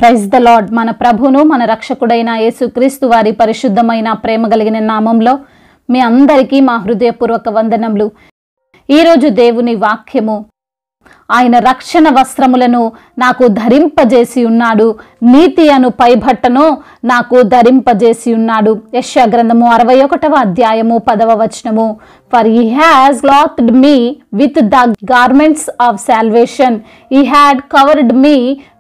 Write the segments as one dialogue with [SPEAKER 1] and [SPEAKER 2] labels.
[SPEAKER 1] Praise the lord. మన ప్రభును మన రక్షకుడైన యేసుక్రీస్తు వారి పరిశుద్ధమైన ప్రేమ కలిగిన నామంలో మీ అందరికీ మా హృదయపూర్వక వందనములు. ఈరోజు దేవుని వాక్యము, ఆయన రక్షణ వస్త్రములను నాకు ధరింపజేసి ఉన్నాడు, నీతి అను పైబట్టను నాకు ధరింపజేసి ఉన్నాడు. యెషయా గ్రంథము 61వ అధ్యాయము 10వ వచనము. For he has clothed me with the garments of salvation, he had covered me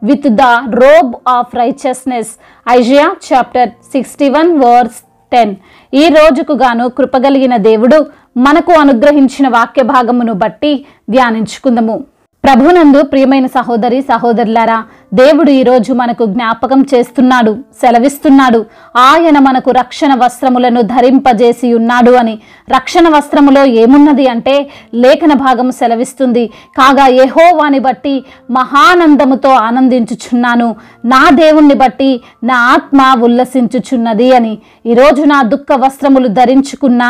[SPEAKER 1] with the robe of righteousness. Isaiah chapter 61 verse 10. ఈ రోజుకు గాను కృపగలిగిన దేవుడు మనకు అనుగ్రహించిన వాక్య భాగమును బట్టి ధ్యానించుకుందాము. ప్రభునందు ప్రియమైన సహోదరి సహోదరులారా, దేవుడు ఈరోజు మనకు జ్ఞాపకం చేస్తున్నాడు, సెలవిస్తున్నాడు. ఆయన మనకు రక్షణ వస్త్రములను ధరింపజేసి ఉన్నాడు అని. రక్షణ వస్త్రములో ఏమున్నది అంటే లేఖన భాగం సెలవిస్తుంది, కాగా యెహోవాని బట్టి మహానందముతో ఆనందించుచున్నాను, నా దేవుణ్ణి బట్టి నా ఆత్మ ఉల్లసించుచున్నది అని. ఈరోజు నా దుఃఖ వస్త్రములు ధరించుకున్న,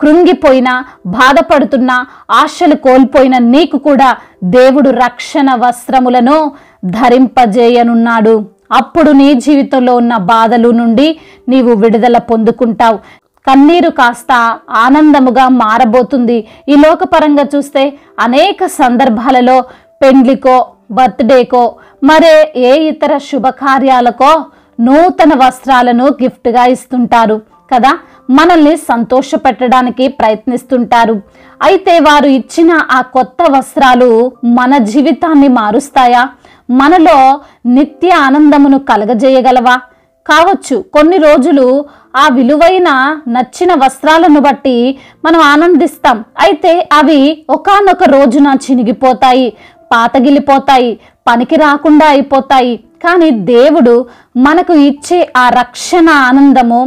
[SPEAKER 1] కృంగిపోయిన, బాధపడుతున్న, ఆశలు కోల్పోయిన నీకు కూడా దేవుడు రక్షణ వస్త్రములను ధరింపజేయనున్నాడు. అప్పుడు నీ జీవితంలో ఉన్న బాధలు నుండి నీవు విడుదల పొందుకుంటావు. కన్నీరు కాస్త ఆనందముగా మారబోతుంది. ఈ లోకపరంగా చూస్తే అనేక సందర్భాలలో పెండ్లికో, బర్త్డేకో, మరే ఏ ఇతర శుభకార్యాలకో నూతన వస్త్రాలను గిఫ్ట్గా ఇస్తుంటారు కదా, మనల్ని సంతోషపెట్టడానికి ప్రయత్నిస్తుంటారు. అయితే వారు ఇచ్చిన ఆ కొత్త వస్త్రాలు మన జీవితాన్ని మారుస్తాయా? మనలో నిత్య ఆనందమును కలగజేయగలవా? కావచ్చు. కొన్ని రోజులు ఆ విలువైన నచ్చిన వస్త్రాలను బట్టి మనం ఆనందిస్తాం. అయితే అవి ఒకానొక రోజున చినిగిపోతాయి, పాతగిలిపోతాయి, పనికి రాకుండా అయిపోతాయి. కానీ దేవుడు మనకు ఇచ్చే ఆ రక్షణ ఆనందము,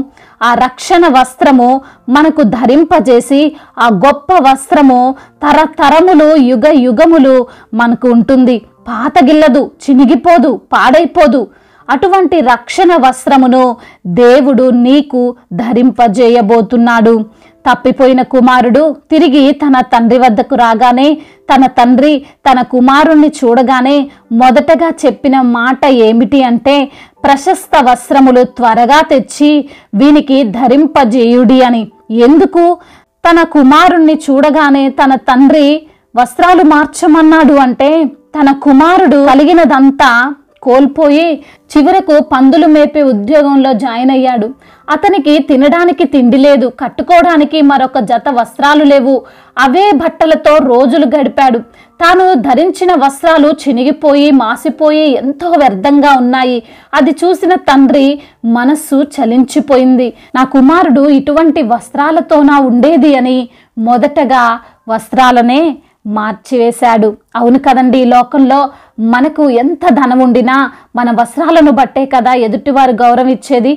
[SPEAKER 1] ఆ రక్షణ వస్త్రము మనకు ధరింపజేసి, ఆ గొప్ప వస్త్రము తరతరములు, యుగ యుగములు మనకు ఉంటుంది. పాతగిల్లదు, చినిగిపోదు, పాడైపోదు. అటువంటి రక్షణ వస్త్రమును దేవుడు నీకు ధరింపజేయబోతున్నాడు. తప్పిపోయిన కుమారుడు తిరిగి తన తండ్రి వద్దకు రాగానే, తన తండ్రి తన కుమారుణ్ణి చూడగానే మొదటగా చెప్పిన మాట ఏమిటి అంటే, ప్రశస్త వస్త్రములు త్వరగా తెచ్చి వీనికి ధరింపజేయుడి అని. ఎందుకు? తన కుమారుణ్ణి చూడగానే తన తండ్రి వస్త్రాలు మార్చమన్నాడు అంటే, తన కుమారుడు కలిగినదంతా కోల్పోయి చివరకు పందులు మేపే ఉద్యోగంలో జాయిన్ అయ్యాడు. అతనికి తినడానికి తిండి లేదు, కట్టుకోవడానికి మరొక జత వస్త్రాలు లేవు. అవే బట్టలతో రోజులు గడిపాడు. తాను ధరించిన వస్త్రాలు చినిగిపోయి, మాసిపోయి ఎంతో వ్యర్థంగా ఉన్నాయి. అది చూసిన తండ్రి మనస్సు చలించిపోయింది. నా కుమారుడు ఇటువంటి వస్త్రాలతోనా ఉండేది అని మొదటగా వస్త్రాలనే మార్చివేశాడు. అవును కదండి. ఈ లోకంలో మనకు ఎంత ధనం ఉండినా మన వస్త్రాలను బట్టే కదా ఎదుటివారు గౌరవం ఇచ్చేది.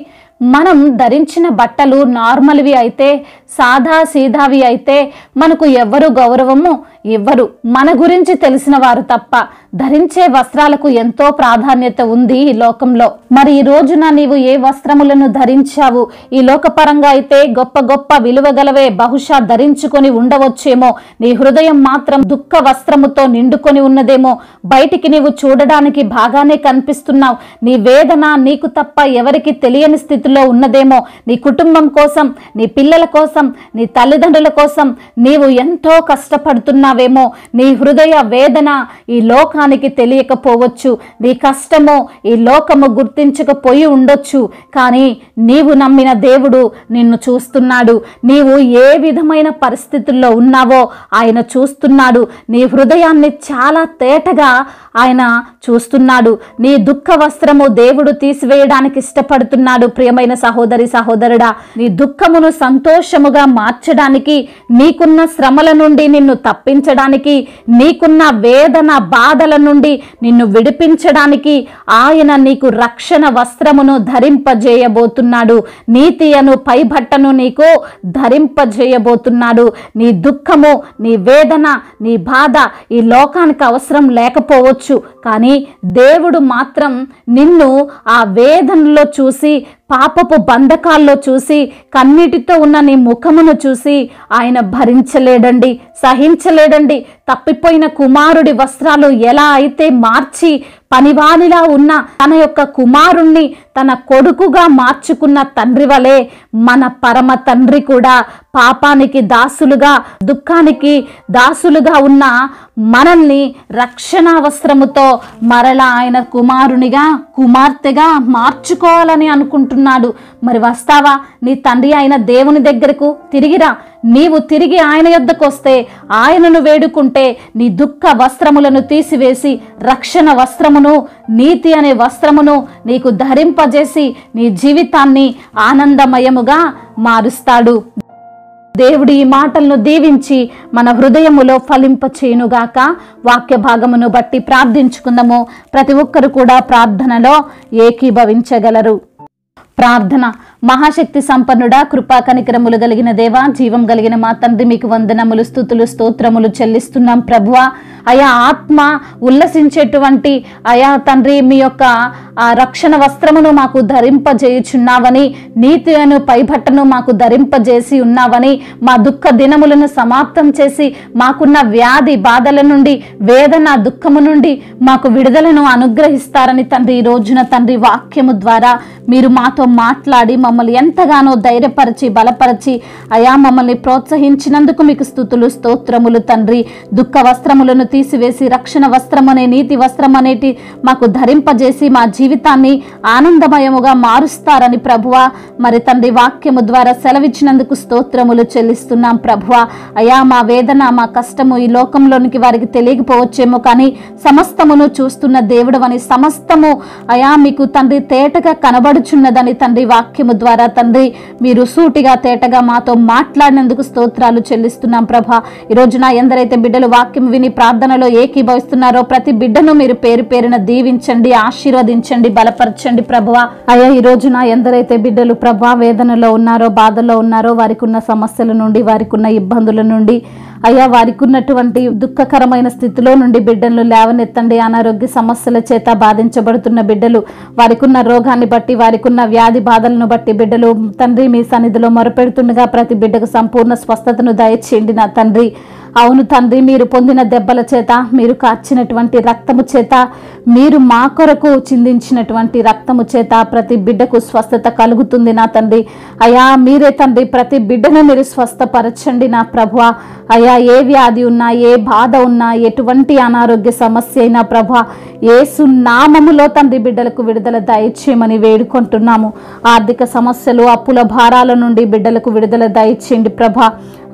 [SPEAKER 1] మనం ధరించిన బట్టలు నార్మల్వి అయితే, సాదా సీదావి అయితే మనకు ఎవ్వరు గౌరవము ఇవ్వరు, మన గురించి తెలిసిన వారు తప్ప. ధరించే వస్త్రాలకు ఎంతో ప్రాధాన్యత ఉంది ఈ లోకంలో. మరి ఈ రోజున నీవు ఏ వస్త్రములను ధరించావు? ఈ లోకపరంగా అయితే గొప్ప గొప్ప విలువగలవే బహుశా ధరించుకొని ఉండవచ్చేమో. నీ హృదయం మాత్రం దుఃఖ వస్త్రముతో నిండుకొని ఉన్నదేమో. బయటికి నీవు చూడడానికి బాగానే కనిపిస్తున్నావు. నీ వేదన నీకు తప్ప ఎవరికి తెలియని స్థితిలో ఉన్నదేమో. నీ కుటుంబం కోసం, నీ పిల్లల కోసం, నీ తల్లిదండ్రుల కోసం నీవు ఎంతో కష్టపడుతున్నావేమో. నీ హృదయ వేదన ఈ లోకానికి తెలియకపోవచ్చు. నీ కష్టము ఈ లోకము గుర్తించకపోయి ఉండొచ్చు. కానీ నీవు నమ్మిన దేవుడు నిన్ను చూస్తున్నాడు. నీవు ఏ విధమైన పరిస్థితుల్లో ఉన్నావో ఆయన చూస్తున్నాడు. నీ హృదయాన్ని చాలా తేటగా ఆయన చూస్తున్నాడు. నీ దుఃఖ వస్త్రము దేవుడు తీసివేయడానికి ఇష్టపడుతున్నాడు. ప్రియమైన సహోదరి సహోదరుడా, నీ దుఃఖమును సంతోషముగా మార్చడానికి, నీకున్న శ్రమల నుండి నిన్ను తప్పించడానికి, నీకున్న వేదన బాధల నుండి నిన్ను విడిపించడానికి ఆయన నీకు రక్షణ వస్త్రమును ధరింపజేయబోతున్నాడు. నీతి అను పైబట్టను నీకు ధరింపజేయబోతున్నాడు. నీ దుఃఖము, నీ వేదన, నీ బాధ ఈ లోకానికి అవసరం లేకపోవచ్చు. కానీ దేవుడు మాత్రం నిన్ను ఆ వేదనలో చూసి, పాపపు బంధకాల్లో చూసి, కన్నీటితో ఉన్న నీ ముఖమును చూసి ఆయన భరించలేడండి, సహించలేడండి. తప్పిపోయిన కుమారుడి వస్త్రాలు ఎలా అయితే మార్చి పనివానిలా ఉన్న తన యొక్క కుమారుణ్ణి తన కొడుకుగా మార్చుకున్న తండ్రి వలె మన పరమ తండ్రి కూడా పాపానికి దాసులుగా, దుఃఖానికి దాసులుగా ఉన్న మనల్ని రక్షణ వస్త్రముతో మరలా ఆయన కుమారునిగా, కుమార్తెగా మార్చుకోవాలని అనుకుంటున్నాడు. మరి వస్తావా? నీ తండ్రి అయిన దేవుని దగ్గరకు తిరిగిరా. నీవు తిరిగి ఆయన యొద్దకు వస్తే, ఆయనను వేడుకుంటే నీ దుఃఖ వస్త్రములను తీసివేసి రక్షణ వస్త్రమును, నీతి అనే వస్త్రమును నీకు ధరింపజేసి నీ జీవితాన్ని ఆనందమయముగా మారుస్తాడు. దేవుడి ఈ మాటలను దీవించి మన హృదయములో ఫలింపచేయునుగాక. వాక్య భాగమును బట్టి ప్రార్థించుకుందాము. ప్రతి ఒక్కరు కూడా ప్రార్థనలో ఏకీభవించగలరు. ప్రార్థన. మహాశక్తి సంపన్నుడా, కృపా కనికరములు కలిగిన దేవా, జీవం కలిగిన మా తండ్రి, మీకు వందనములు, స్తుతులు, స్తోత్రములు చెల్లిస్తున్నాం ప్రభువా. అయా ఆత్మ ఉల్లసించేటువంటి అయా తండ్రి, మీ యొక్క ఆ రక్షణ వస్త్రమును మాకు ధరింపజేయుచున్నావని, నీతి అను పైబట్టను మాకు ధరింపజేసి ఉన్నావని, మా దుఃఖ దినములను సమాప్తం చేసి మాకున్న వ్యాధి బాధల నుండి, వేదన దుఃఖము నుండి మాకు విడుదలను అనుగ్రహిస్తారని తండ్రి, ఈ రోజున తండ్రి వాక్యము ద్వారా మీరు మాతో మాట్లాడి మమ్మల్ని ఎంతగానో ధైర్యపరిచి బలపరిచి అయా మమ్మల్ని ప్రోత్సహించినందుకు మీకు స్తుతులు, స్తోత్రములు తండ్రి. దుఃఖ వస్త్రములను తీసివేసి రక్షణ వస్త్రమనే, నీతి వస్త్రం అనేటి మాకు ధరింపజేసి మా జీవితాన్ని ఆనందమయముగా మారుస్తారని ప్రభువా మరి తండ్రి వాక్యము ద్వారా సెలవిచ్చినందుకు స్తోత్రములు చెల్లిస్తున్నాం ప్రభువా. అయా మా వేదన, మా కష్టము ఈ లోకంలోనికి వారికి తెలియకపోవచ్చేమో, కానీ సమస్తమును చూస్తున్న దేవుడు అని, సమస్తము అయా మీకు తండ్రి తేటగా కనబడుచున్నదని తండ్రి వాక్యము ద్వారా తండ్రి మీరు సూటిగా తేటగా మాతో మాట్లాడినందుకు స్తోత్రాలు చెల్లిస్తున్నాం ప్రభా. ఈ రోజున ఎందరైతే బిడ్డలు వాక్యం విని ప్రార్థనలో ఏకీభవిస్తున్నారో ప్రతి బిడ్డను మీరు పేరు పేరున దీవించండి, ఆశీర్వదించండి, బలపరచండి ప్రభువా. అయ్యా ఈ రోజున ఎందరైతే బిడ్డలు ప్రభా వేదనలో ఉన్నారో, బాధలో ఉన్నారో, వారికి ఉన్న సమస్యల నుండి, వారికి ఉన్న ఇబ్బందుల నుండి, అయ్యా వారికి ఉన్నటువంటి దుఃఖకరమైన స్థితిలో నుండి బిడ్డలను లేవనెత్తండి. అనారోగ్య సమస్యల చేత బాధించబడుతున్న బిడ్డలు, వారికి ఉన్న రోగాన్ని బట్టి, వారికి ఉన్న వ్యాధి బాధలను బట్టి బిడ్డలు తండ్రి మీ సన్నిధిలో మొరపెడుతుండగా ప్రతి బిడ్డకు సంపూర్ణ స్వస్థతను దయచేయండి నా తండ్రి. అవును తండ్రి, మీరు పొందిన దెబ్బల చేత, మీరు కార్చినటువంటి రక్తము చేత, మీరు మా కొరకు చిందించినటువంటి రక్తము చేత ప్రతి బిడ్డకు స్వస్థత కలుగుతుంది నా తండ్రి. అయా మీరే తండ్రి ప్రతి బిడ్డను మీరు స్వస్థపరచండి నా ప్రభువా. అయా ఏ వ్యాధి ఉన్నా, ఏ బాధ ఉన్నా, ఎటువంటి అనారోగ్య సమస్య అయినా ప్రభా యేసు నామములో తండ్రి బిడ్డలకు విడుదల దయచేయమని వేడుకుంటున్నాము. ఆర్థిక సమస్యలు, అప్పుల భారాల నుండి బిడ్డలకు విడుదల దయచేయండి ప్రభా.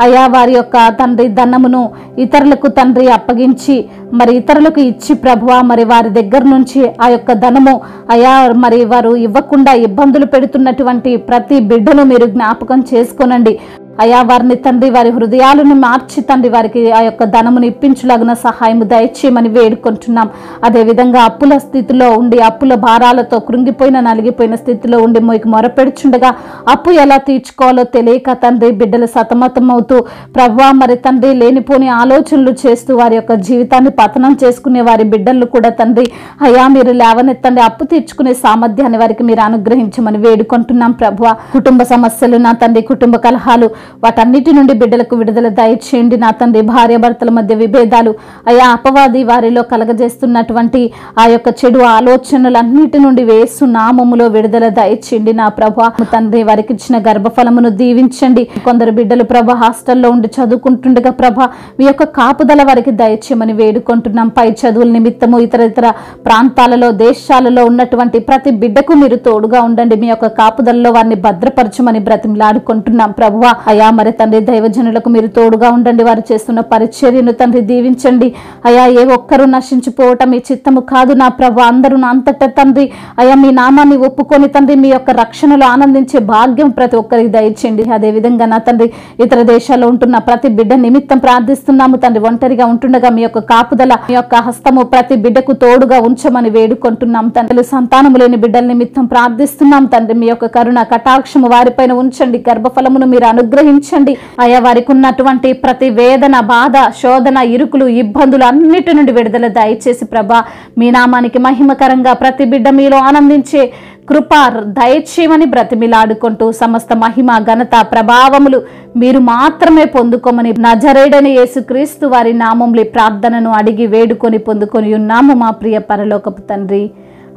[SPEAKER 1] అయా వారి యొక్క తండ్రి ధనమును ఇతరులకు తండ్రి అప్పగించి మరి ఇతరులకు ఇచ్చి ప్రభువా మరి వారి దగ్గర నుంచి ఆ యొక్క ధనము అయా మరి వారు ఇవ్వకుండా ఇబ్బందులు పెడుతున్నటువంటి ప్రతి బిడ్డను మీరు జ్ఞాపకం చేసుకోనండి. అయా వారిని తండ్రి వారి హృదయాలను మార్చి తండ్రి వారికి ఆ యొక్క ధనమును ఇప్పించులాగిన సహాయం దయచేయమని వేడుకుంటున్నాం. అదేవిధంగా అప్పుల స్థితిలో ఉండి, అప్పుల భారాలతో కృంగిపోయిన, నలిగిపోయిన స్థితిలో ఉండి మీకు మొరపెడుచుండగా అప్పు ఎలా తీర్చుకోవాలో తెలియక తండ్రి బిడ్డలు సతమతం అవుతూ ప్రభువా మరి తండ్రి లేనిపోని ఆలోచనలు చేస్తూ వారి యొక్క జీవితాన్ని పతనం చేసుకునే వారి బిడ్డలు కూడా తండ్రి అయా మీరు లేవనెత్తండి. అప్పు తీర్చుకునే సామర్థ్యాన్ని వారికి మీరు అనుగ్రహించమని వేడుకుంటున్నాం ప్రభువా. కుటుంబ సమస్యలు నా తండ్రి, కుటుంబ కలహాలు, వాటన్నిటి నుండి బిడ్డలకు విడుదల దయచేయండి నా తండ్రి. భార్యాభర్తల మధ్య విభేదాలు, అయా అపవాది వారిలో కలగజేస్తున్నటువంటి ఆ యొక్క చెడు ఆలోచనలన్నిటి నుండి యేసు నామములో విడుదల దయచేయండి నా ప్రభా. తండ్రి వారికి ఇచ్చిన గర్భఫలమును దీవించండి. కొందరు బిడ్డలు ప్రభా హాస్టల్లో ఉండి చదువుకుంటుండగా ప్రభా మీ యొక్క కాపుదల వారికి దయచేయమని వేడుకుంటున్నాం. పై చదువుల నిమిత్తము ఇతర ప్రాంతాలలో, దేశాలలో ఉన్నటువంటి ప్రతి బిడ్డకు మీరు తోడుగా ఉండండి. మీ యొక్క కాపుదలలో వారిని భద్రపరచమని బ్రతిమలాడుకుంటున్నాం ప్రభువా. అయా మరి తండ్రి దైవజనులకు మీరు తోడుగా ఉండండి. వారు చేస్తున్న పరిచర్యను తండ్రి దీవించండి. అయా ఏ ఒక్కరూ నశించిపోవటం మీ చిత్తము కాదు నా ప్రభు. అందరూ అంతటా తండ్రి అయా మీ నామాన్ని ఒప్పుకొని తండ్రి మీ యొక్క రక్షణలో ఆనందించే భాగ్యం ప్రతి ఒక్కరికి దయచేయండి. అదేవిధంగా నా తండ్రి ఇతర దేశాల్లో ఉంటున్న ప్రతి బిడ్డ నిమిత్తం ప్రార్థిస్తున్నాము తండ్రి. ఒంటరిగా ఉంటుండగా మీ యొక్క కాపుదల, మీ యొక్క హస్తము ప్రతి బిడ్డకు తోడుగా ఉంచమని వేడుకుంటున్నాం తండ్రి. సంతానము లేని బిడ్డల నిమిత్తం ప్రార్థిస్తున్నాం తండ్రి. మీ యొక్క కరుణ కటాక్షము వారిపైన ఉంచండి. గర్భఫలమును మీరు అనుగ్రహించండి అనుగ్రహించండి అయా. వారికి ఉన్నటువంటి ప్రతి వేదన, బాధ, శోధన, ఇరుకులు, ఇబ్బందులు అన్నిటి నుండి విడుదల దయచేసి ప్రభా మీ నామానికి మహిమకరంగా ప్రతి బిడ్డ మీలో ఆనందించే కృప దయచేయమని బ్రతిమిలాడుకుంటూ సమస్త మహిమ, ఘనత, ప్రభావములు మీరు మాత్రమే పొందుకోమని నజరేయుడైన యేసుక్రీస్తు వారి నామములో ప్రార్థనను అడిగి వేడుకొని పొందుకొని ఉన్నాము మా ప్రియ పరలోకపు తండ్రి.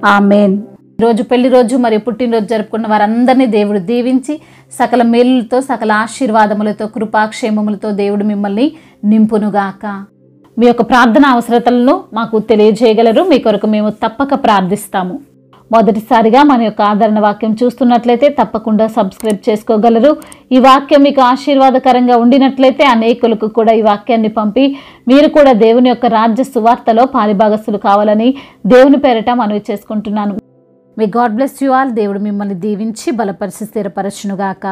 [SPEAKER 1] ఆమేన్. ఈరోజు పెళ్లి రోజు మరియు పుట్టినరోజు జరుపుకున్న వారందరినీ దేవుడు దీవించి సకల మేలులతో, సకల ఆశీర్వాదములతో, కృపాక్షేమములతో దేవుడు మిమ్మల్ని నింపునుగాక. మీ యొక్క ప్రార్థన అవసరతలను మాకు తెలియజేయగలరు. మీ కొరకు మేము తప్పక ప్రార్థిస్తాము. మొదటిసారిగా మన యొక్క ఆదరణ వాక్యం చూస్తున్నట్లయితే తప్పకుండా సబ్స్క్రైబ్ చేసుకోగలరు. ఈ వాక్యం మీకు ఆశీర్వాదకరంగా ఉండినట్లయితే అనేకులకు కూడా ఈ వాక్యాన్ని పంపి మీరు కూడా దేవుని యొక్క రాజ్య సువార్తలో పాలిభాగస్తులు కావాలని దేవుని పేరిట మనవి చేసుకుంటున్నాను. May God bless you all. దేవుడు మిమ్మల్ని దీవించి బలపరిచి స్థిరపరచునుగాక.